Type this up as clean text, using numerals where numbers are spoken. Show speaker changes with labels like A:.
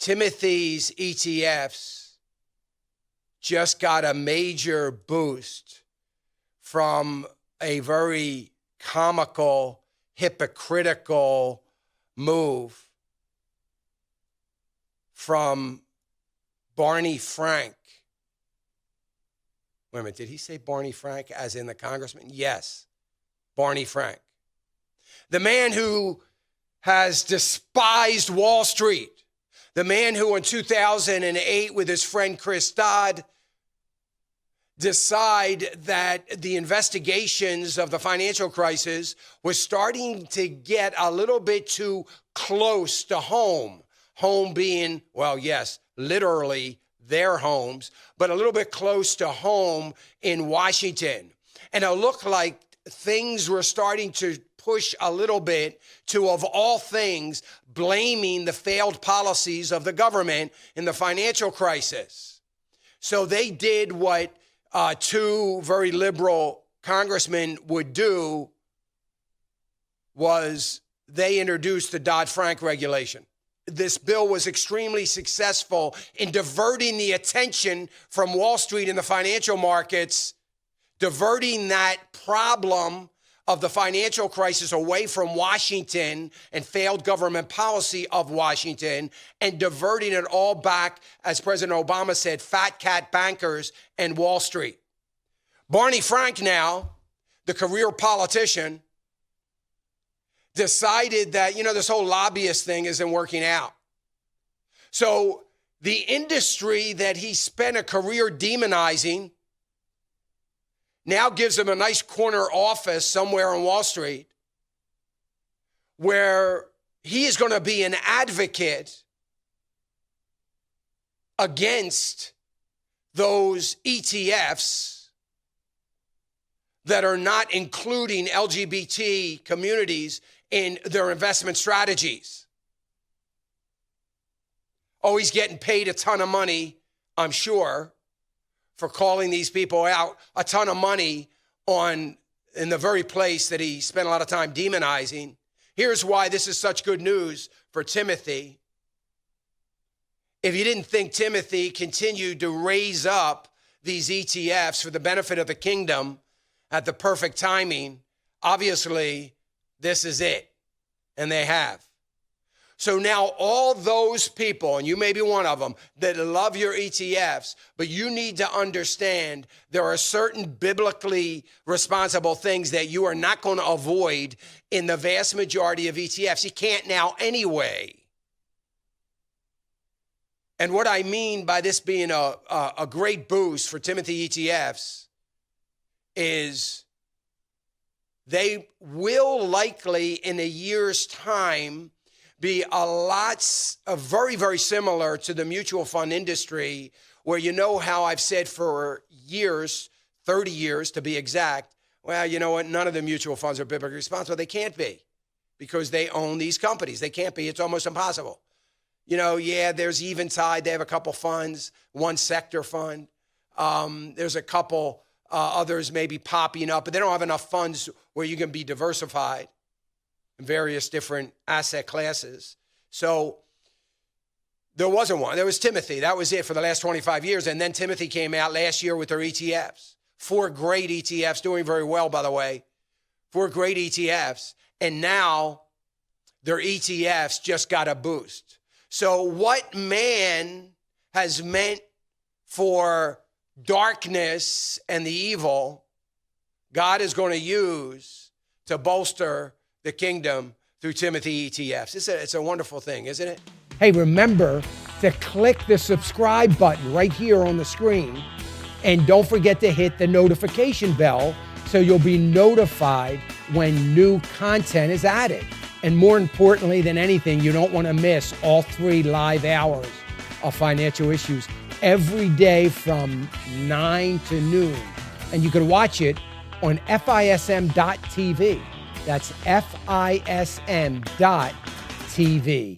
A: Timothy's ETFs just got a major boost from a very comical, hypocritical move from Barney Frank. Wait a minute, did he say Barney Frank as in the congressman? Yes, Barney Frank. The man who has despised Wall Street. The man who in 2008 with his friend Chris Dodd decide that the investigations of the financial crisis was starting to get a little bit too close to home. Home being, well, yes, literally their homes, but a little bit close to home in Washington. And it looked like things were starting to push a little bit to, of all things, blaming the failed policies of the government in the financial crisis. So they did what two very liberal congressmen would do, was they introduced the Dodd-Frank regulation. This bill was extremely successful in diverting the attention from Wall Street and the financial markets, diverting that problem of the financial crisis away from Washington and failed government policy of Washington, and diverting it all back, as President Obama said, fat cat bankers and Wall Street. Barney Frank now, the career politician, decided that, this whole lobbyist thing isn't working out. So the industry that he spent a career demonizing now gives him a nice corner office somewhere on Wall Street where he is going to be an advocate against those ETFs that are not including LGBT communities in their investment strategies. Oh, he's getting paid a ton of money, I'm sure, for calling these people out, a ton of money in the very place that he spent a lot of time demonizing. Here's why this is such good news for Timothy. If you didn't think Timothy continued to raise up these ETFs for the benefit of the kingdom at the perfect timing, obviously this is it, and they have. So now all those people, and you may be one of them, that love your ETFs, but you need to understand there are certain biblically responsible things that you are not going to avoid in the vast majority of ETFs. You can't now anyway. And what I mean by this being a great boost for Timothy ETFs is they will likely in a year's time be very, very similar to the mutual fund industry, where how I've said for years, 30 years to be exact, well, you know what, none of the mutual funds are biblically responsible. They can't be because they own these companies. They can't be. It's almost impossible. There's Eventide. They have a couple funds, one sector fund. There's a couple others maybe popping up, but they don't have enough funds where you can be diversified in various different asset classes. So there wasn't one. There was Timothy. That was it for the last 25 years. And then Timothy came out last year with their ETFs. 4 great ETFs, doing very well, by the way. 4 great ETFs. And now their ETFs just got a boost. So what man has meant for darkness and the evil, God is going to use to bolster the kingdom through Timothy ETFs. It's a wonderful thing, isn't it? Hey, remember to click the subscribe button right here on the screen. And don't forget to hit the notification bell so you'll be notified when new content is added. And more importantly than anything, you don't want to miss all 3 live hours of Financial Issues every day from 9 to noon. And you can watch it on FISM.tv. That's FISM.tv.